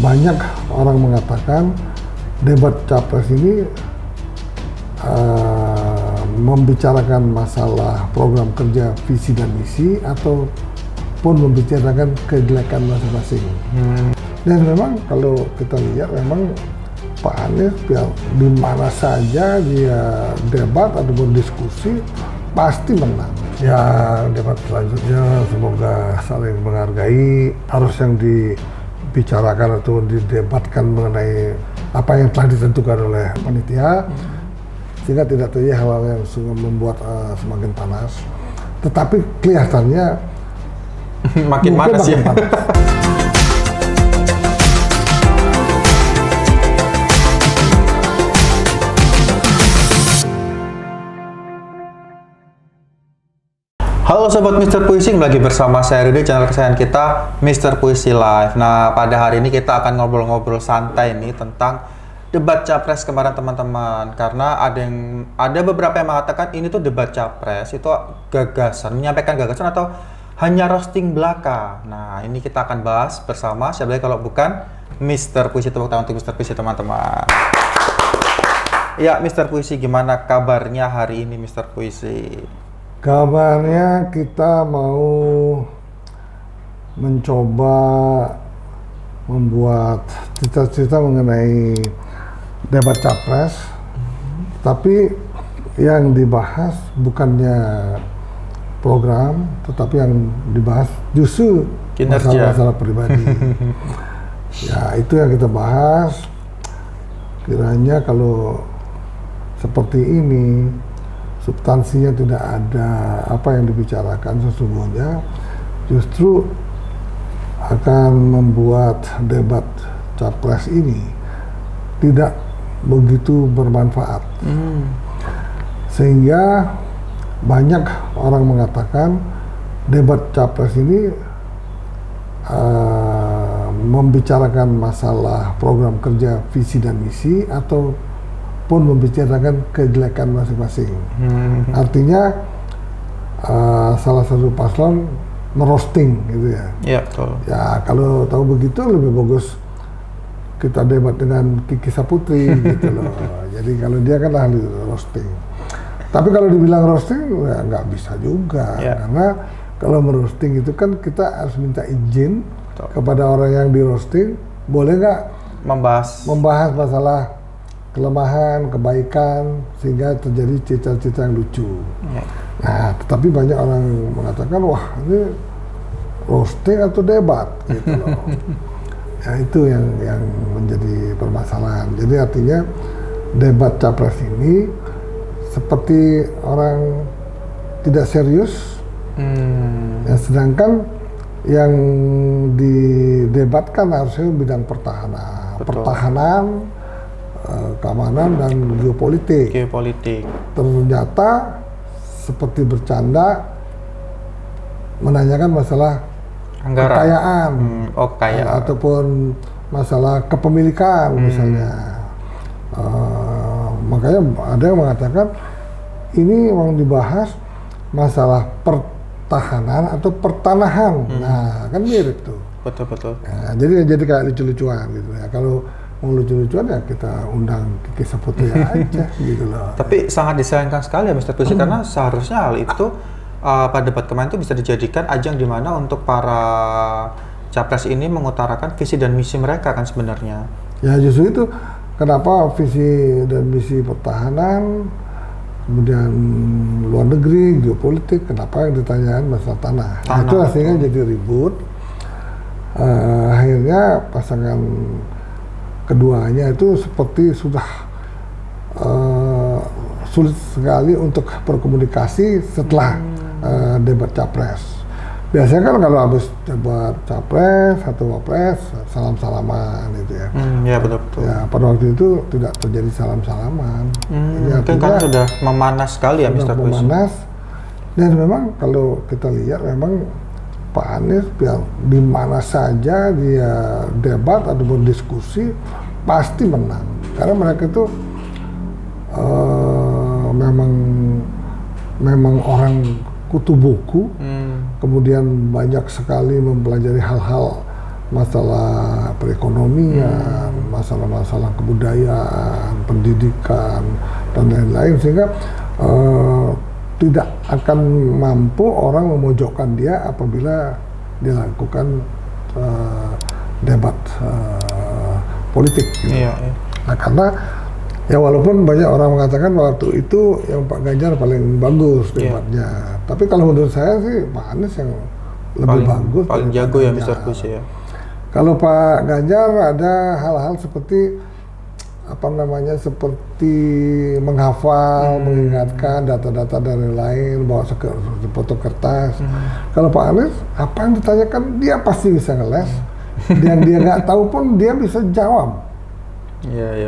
banyak orang mengatakan debat capres ini membicarakan masalah program kerja, visi dan misi, ataupun membicarakan kejelekan masing-masing. Dan memang kalau kita lihat memang Pak Anies di mana saja dia debat ataupun diskusi pasti menang. Ya, debat selanjutnya semoga saling menghargai, harus yang dibicarakan atau didebatkan mengenai apa yang telah ditentukan oleh panitia, sehingga tidak terjadi hal-hal yang membuat semakin panas. Tetapi kelihatannya makin panas ya. Halo Sobat Mr. Puisi, lagi bersama saya Rudy, channel kesayangan kita Mr. Puisi Live. Nah, pada hari ini kita akan ngobrol-ngobrol santai nih tentang debat capres kemarin teman-teman. Karena ada beberapa yang mengatakan ini tuh debat capres itu gagasan, menyampaikan gagasan atau hanya roasting belaka. Nah, ini kita akan bahas bersama, siapa lagi kalau bukan Mr. Puisi. Tepuk tangan untuk Mr. Puisi teman-teman. Ya, Mr. Puisi, gimana kabarnya hari ini Mr. Puisi? Kabarnya kita mau mencoba membuat cerita-cerita mengenai debat capres, tapi yang dibahas bukannya program, tetapi yang dibahas justru masalah-masalah pribadi. Ya, itu yang kita bahas. Kiranya kalau seperti ini, substansinya tidak ada apa yang dibicarakan sesungguhnya, justru akan membuat debat capres ini tidak begitu bermanfaat. Sehingga banyak orang mengatakan debat capres ini membicarakan masalah program kerja, visi dan misi, ataupun membicarakan kejelekan masing-masing. Artinya salah satu paslon merosting gitu ya. Iya, betul. Ya, kalau tahu begitu lebih bagus kita debat dengan Kiki Saputri gitu loh. Jadi kalau dia kan ahli roasting. Tapi kalau dibilang roasting ya nggak bisa juga. Karena kalau merosting itu kan kita harus minta izin kepada orang yang di roasting, boleh nggak membahas masalah kelemahan, kebaikan, sehingga terjadi cerita-cerita yang lucu. Nah, tetapi banyak orang mengatakan, wah ini roasting atau debat, gitu loh. Ya, itu yang menjadi permasalahan. Jadi artinya debat capres ini seperti orang tidak serius, ya, sedangkan yang didebatkan harusnya bidang pertahanan, keamanan dan geopolitik. Ternyata seperti bercanda menanyakan masalah kekayaan, ataupun masalah kepemilikan misalnya. Makanya ada yang mengatakan ini memang dibahas masalah pertahanan atau pertanahan. Nah, kan mirip tuh. Betul. Ya, jadi kayak lucu-lucuan gitu ya. Kalau mau lucu-lucuan ya kita undang Kiki Saputri aja gitu loh. Tapi sangat disayangkan sekali ya Mr. Puisi, karena seharusnya hal itu pada debat kemarin itu bisa dijadikan ajang di mana untuk para capres ini mengutarakan visi dan misi mereka kan sebenarnya. Ya, justru itu kenapa visi dan misi pertahanan, kemudian luar negeri, geopolitik, kenapa yang ditanyakan masalah tanah. Nah, itu hasilnya jadi ribut. Akhirnya pasangan keduanya itu seperti sudah sulit sekali untuk berkomunikasi setelah debat capres. Biasanya kan kalau habis debat capres atau wapres salam-salaman gitu ya. Ya, betul. Ya, pada waktu itu tidak terjadi salam-salaman. Mungkin kan sudah memanas sekali ya Mr. Puisi. Memanas, dan memang kalau kita lihat memang Pak Anies di mana saja dia debat ataupun diskusi pasti menang, karena mereka itu memang orang kutu buku, kemudian banyak sekali mempelajari hal-hal masalah perekonomian, masalah-masalah kebudayaan, pendidikan, dan lain-lain, sehingga tidak akan mampu orang memojokkan dia apabila dilakukan debat politik. Gitu. Iya. Nah, karena ya walaupun banyak orang mengatakan waktu itu yang Pak Ganjar paling bagus debatnya, tapi kalau menurut saya sih Pak Anies yang lebih bagus, paling jago ya Mr. Puisi ya. Kalau Pak Ganjar ada hal-hal seperti seperti menghafal, mengingatkan data-data dari lain, bawa sepotong kertas. Kalau Pak Anies, apa yang ditanyakan dia pasti bisa ngeles, dan dia nggak tahu pun dia bisa jawab.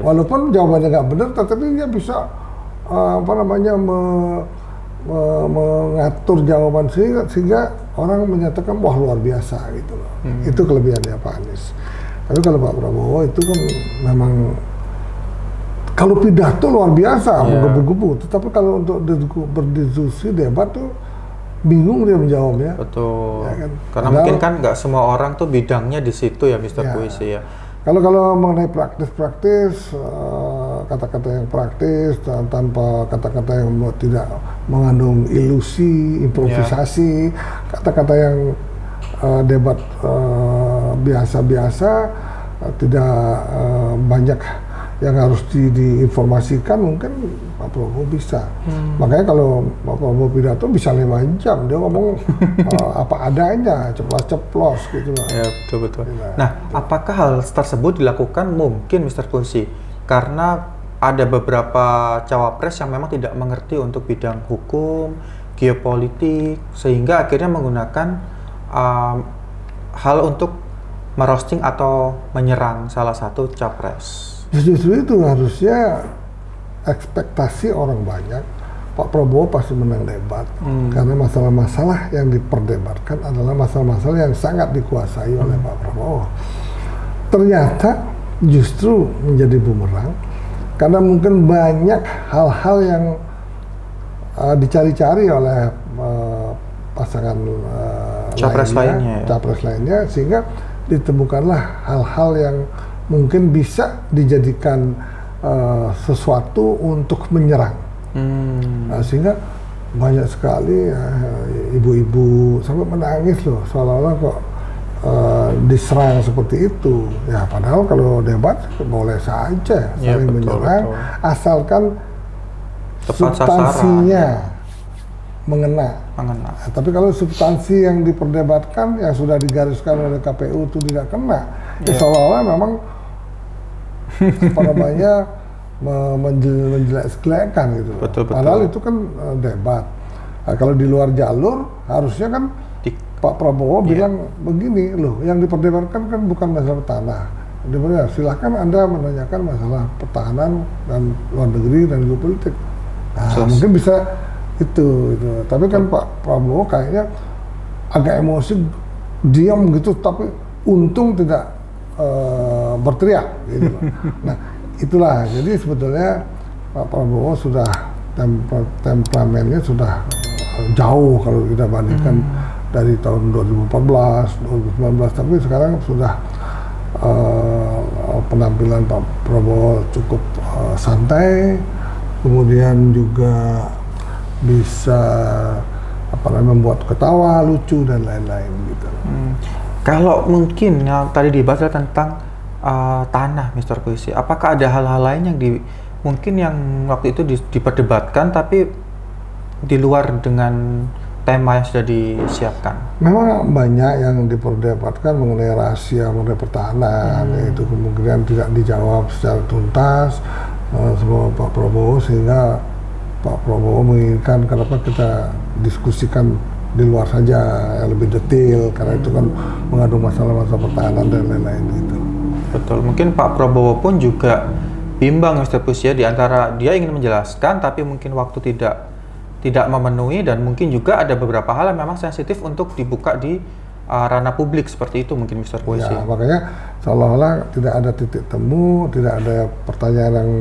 Walaupun jawabannya nggak benar, tetapi dia bisa mengatur jawaban sehingga orang menyatakan wah luar biasa gitu loh. Itu kelebihannya Pak Anies. Tapi kalau Pak Prabowo itu kan memang kalau pidato luar biasa, menggebu-gebu. Tetapi kalau untuk berdiskusi debat tuh bingung dia menjawabnya. Betul. Ya kan? Karena mungkin kan nggak semua orang tuh bidangnya di situ ya Mr. Puisi ya. Kalau mengenai praktis, kata-kata yang praktis tanpa kata-kata yang tidak mengandung ilusi, improvisasi, kata-kata yang debat biasa-biasa, tidak banyak yang harus diinformasikan, mungkin Pak Prabowo bisa. Makanya kalau Pak Prabowo pidato bisa 5 jam, dia ngomong apa adanya, ceplos-ceplos gitu loh. Ya, betul-betul. Nah, apakah hal tersebut dilakukan mungkin Mr. Puisi karena ada beberapa cawapres yang memang tidak mengerti untuk bidang hukum, geopolitik, sehingga akhirnya menggunakan hal untuk merosting atau menyerang salah satu capres? Justru itu harusnya ekspektasi orang banyak Pak Prabowo pasti menang debat, karena masalah-masalah yang diperdebatkan adalah masalah-masalah yang sangat dikuasai oleh Pak Prabowo. Ternyata justru menjadi bumerang karena mungkin banyak hal-hal yang dicari-cari oleh pasangan capres lainnya, sehingga ditemukanlah hal-hal yang mungkin bisa dijadikan sesuatu untuk menyerang. Sehingga banyak sekali ibu-ibu sampai menangis loh, seolah-olah kok diserang seperti itu. Ya padahal kalau debat boleh saja saling menyerang, asalkan substansinya mengena. Tapi kalau substansi yang diperdebatkan yang sudah digariskan oleh KPU itu tidak kena, ya seolah-olah memang menjelek-jelekan gitu. Betul. Padahal itu kan debat. Nah, kalau di luar jalur harusnya kan Pak Prabowo bilang begini loh, yang diperdebatkan kan bukan masalah tanah. Silahkan Anda menanyakan masalah pertahanan dan luar negeri dan geopolitik. Nah, mungkin bisa itu. Tapi kan Pak Prabowo kayaknya agak emosi, diam gitu, tapi untung tidak berteriak gitu. Nah itulah, jadi sebetulnya Pak Prabowo sudah temperamennya sudah jauh kalau kita bandingkan dari tahun 2014, 2019, tapi sekarang sudah penampilan Pak Prabowo cukup santai, kemudian juga bisa membuat ketawa, lucu dan lain-lain gitu. Kalau mungkin yang tadi dibahas tentang tanah, Mr. Puisi, apakah ada hal-hal lain yang mungkin yang waktu itu diperdebatkan tapi di luar dengan tema yang sudah disiapkan? Memang banyak yang diperdebatkan mengenai rahasia mengenai pertahanan, itu kemungkinan tidak dijawab secara tuntas sama Pak Prabowo, sehingga Pak Prabowo menginginkan kenapa kita diskusikan di luar saja yang lebih detail, karena itu kan mengandung masalah-masalah pertahanan dan lain-lain gitu. Betul, mungkin Pak Prabowo pun juga bimbang Mr. Puisi di antara dia ingin menjelaskan tapi mungkin waktu tidak memenuhi, dan mungkin juga ada beberapa hal yang memang sensitif untuk dibuka di ranah publik seperti itu mungkin Mr. Puisi. Ya, makanya seolah-olah tidak ada titik temu, tidak ada pertanyaan yang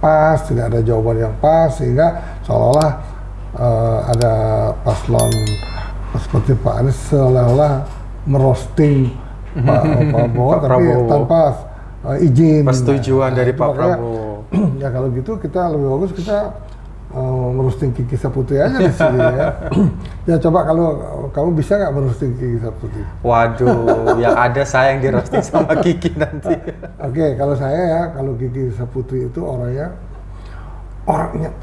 pas, tidak ada jawaban yang pas, sehingga seolah-olah ada paslon seperti Pak Anies seolah-olah merosting Pak Prabowo, Pak tapi Prabowo. tanpa izin. Persetujuan dari itu Pak makanya, Prabowo. Ya kalau gitu kita lebih bagus kita merosting Kiki Saputri aja di sini ya. Ya coba kalau kamu bisa nggak merosting Kiki Saputri? Waduh, yang ada saya yang di roasting sama Kiki nanti. Oke, kalau saya ya, kalau Kiki Saputri itu orangnya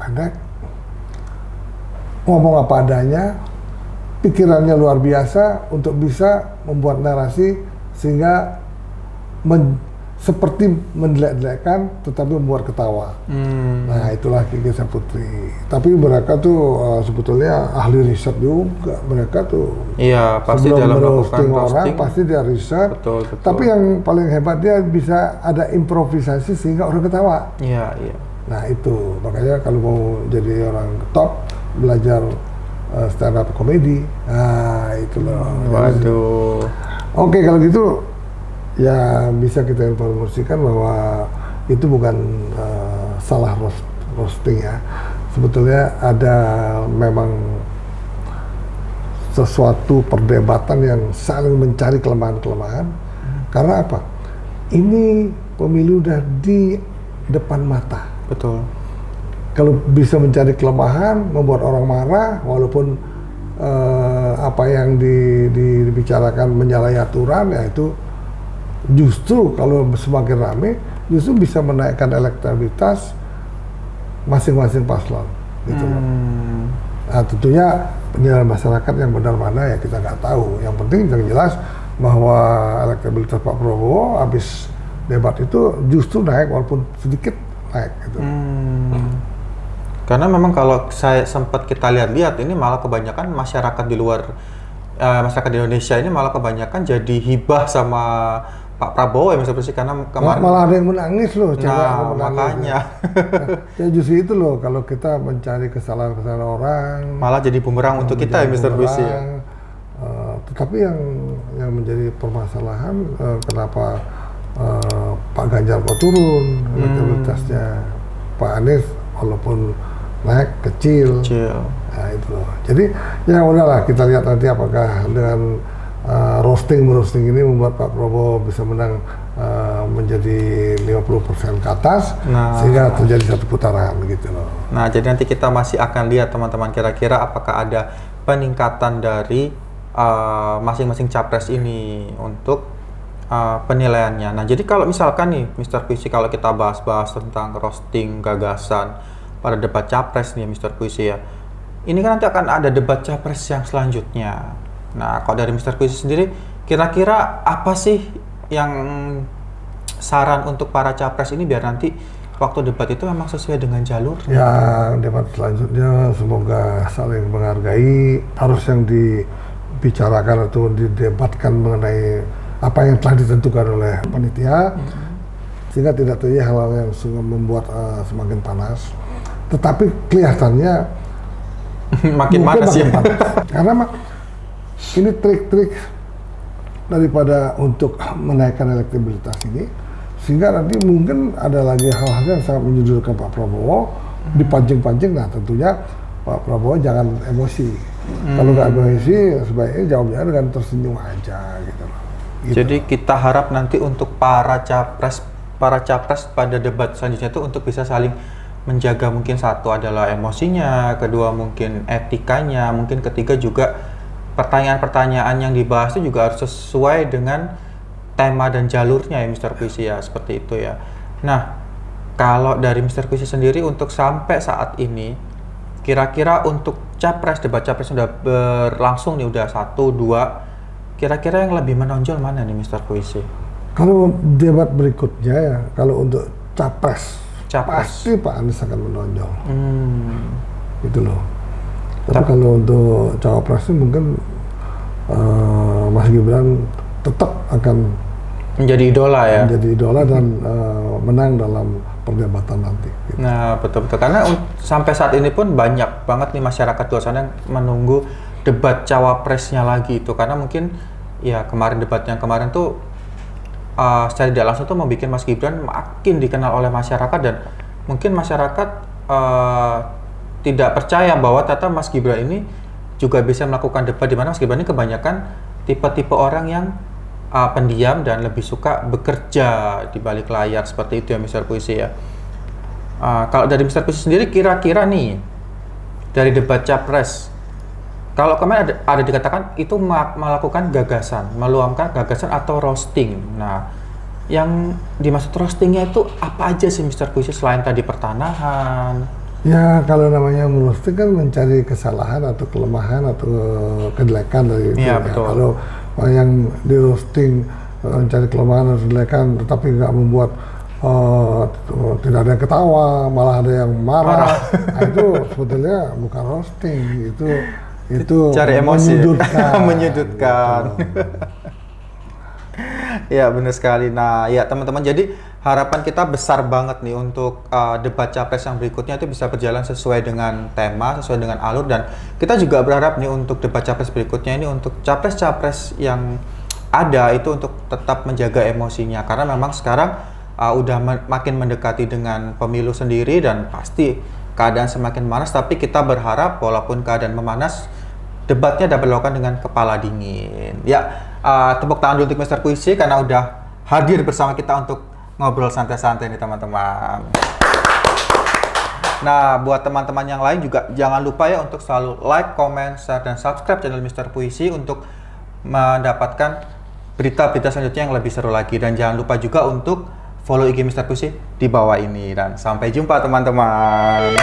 pendek, ngomong apa adanya, pikirannya luar biasa untuk bisa membuat narasi sehingga seperti mendelek-delekkan tetapi membuat ketawa. Nah itulah Kiki Saputri. Tapi mereka tuh sebetulnya ahli riset juga. Mereka tuh Iya, pasti sebelum dalam melakukan merosting orang roasting. pasti dia riset. Betul. Tapi yang paling hebat dia bisa ada improvisasi sehingga orang ketawa. Iya. Nah itu makanya kalau mau jadi orang top belajar stand up komedi. Nah itu loh. Waduh. Oke kalau gitu ya bisa kita informasikan bahwa itu bukan salah roasting ya. Sebetulnya ada memang sesuatu perdebatan yang saling mencari kelemahan-kelemahan. Karena apa? Ini pemilu udah di depan mata. Betul. Kalau bisa mencari kelemahan, membuat orang marah, walaupun apa yang dibicarakan menyalahi aturan, ya itu justru kalau semakin rame, justru bisa menaikkan elektabilitas masing-masing paslon. Gitu loh. Nah tentunya penilaian masyarakat yang benar mana ya kita nggak tahu. Yang penting yang jelas bahwa elektabilitas Pak Prabowo habis debat itu justru naik walaupun sedikit naik gitu. Karena memang kalau saya sempat kita lihat-lihat ini malah kebanyakan masyarakat di luar masyarakat di Indonesia ini malah kebanyakan jadi hibah sama Pak Prabowo ya Mr. Persi, karena kemarin malah ada yang menangis loh, cewek yang menangis. makanya Ya justru itu loh kalau kita mencari kesalahan-kesalahan orang malah jadi bumerang untuk kita ya Mr. Persi ya. Tetapi yang menjadi permasalahan kenapa Pak Ganjar kok turun elektabilitasnya, Pak Anies walaupun naik kecil. Nah itu loh. Jadi ya udahlah kita lihat nanti apakah dengan roasting ini membuat Pak Prabowo bisa menang menjadi 50% ke atas, sehingga terjadi satu putaran gitu loh. Nah jadi nanti kita masih akan lihat teman-teman kira-kira apakah ada peningkatan dari masing-masing capres ini untuk penilaiannya. Nah jadi kalau misalkan nih Mr. Puisi, kalau kita bahas-bahas tentang roasting gagasan pada debat capres nih Mr. Puisi ya, ini kan nanti akan ada debat capres yang selanjutnya. Nah, kalau dari Mr. Puisi sendiri, kira-kira apa sih yang saran untuk para capres ini biar nanti waktu debat itu memang sesuai dengan jalur? Ya, debat selanjutnya semoga saling menghargai, harus yang dibicarakan atau didebatkan mengenai apa yang telah ditentukan oleh panitia, sehingga tidak terjadi hal-hal yang membuat semakin panas. Tetapi kelihatannya makin panas ya. Karena ini trik-trik daripada untuk menaikkan elektabilitas ini, sehingga nanti mungkin ada lagi hal-hal yang sangat menyudutkan Pak Prabowo, dipancing-pancing. Nah tentunya Pak Prabowo jangan emosi. Kalau nggak emosi, sebaiknya jawabnya dengan tersenyum aja gitu loh. Gitu. Jadi kita harap nanti untuk para capres pada debat selanjutnya itu untuk bisa saling menjaga, mungkin satu adalah emosinya, kedua mungkin etikanya, mungkin ketiga juga pertanyaan-pertanyaan yang dibahas itu juga harus sesuai dengan tema dan jalurnya ya Mr. Puisi ya, seperti itu ya. Nah, kalau dari Mr. Puisi sendiri untuk sampai saat ini, kira-kira untuk debat capres sudah berlangsung nih, udah 1, 2, kira-kira yang lebih menonjol mana nih Mr. Puisi? Kalau debat berikutnya ya, kalau untuk capres. Pasti Pak Anies akan menonjol. Gitu loh. Tapi kalau untuk cawapresnya mungkin Mas Gibran tetap akan menjadi idola ya. Menjadi idola dan menang dalam perdebatan nanti. Gitu. Nah betul-betul, karena sampai saat ini pun banyak banget nih masyarakat luar sana yang menunggu debat cawapresnya lagi itu, karena mungkin ya debat yang kemarin tuh secara tidak langsung tuh membuat Mas Gibran makin dikenal oleh masyarakat, dan mungkin masyarakat tidak percaya bahwa ternyata Mas Gibran ini juga bisa melakukan debat, di mana Mas Gibran ini kebanyakan tipe-tipe orang yang pendiam dan lebih suka bekerja di balik layar seperti itu ya Mr. Puisi ya. Kalau dari Mr. Puisi sendiri kira-kira nih dari debat capres, kalau kemarin ada dikatakan itu melakukan gagasan, meluangkan gagasan atau roasting. Nah, yang dimaksud roastingnya itu apa aja sih Mr. Puisi selain tadi pertanahan? Ya kalau namanya roasting kan mencari kesalahan atau kelemahan atau kejelekan dari itu. Iya, Ya. betul. Kalau yang di roasting mencari kelemahan atau kejelekan, tetapi nggak membuat tidak ada yang ketawa, malah ada yang marah. Nah, itu sebetulnya bukan roasting, itu Cari emosi, menyudutkan. menyudutkan. Gitu. Ya benar sekali. Nah ya teman-teman, jadi harapan kita besar banget nih untuk debat capres yang berikutnya itu bisa berjalan sesuai dengan tema, sesuai dengan alur, dan kita juga berharap nih untuk debat capres berikutnya ini untuk capres-capres yang ada itu untuk tetap menjaga emosinya, karena memang sekarang udah makin mendekati dengan pemilu sendiri dan pasti keadaan semakin memanas, tapi kita berharap walaupun keadaan memanas, debatnya dapat dilakukan dengan kepala dingin. Ya, tepuk tangan dulu untuk Mr. Puisi karena udah hadir bersama kita untuk ngobrol santai-santai nih teman-teman. Nah, buat teman-teman yang lain juga jangan lupa ya untuk selalu like, comment, share, dan subscribe channel Mr. Puisi untuk mendapatkan berita-berita selanjutnya yang lebih seru lagi. Dan jangan lupa juga untuk follow IG Mr. Puisi di bawah ini. Dan sampai jumpa teman-teman.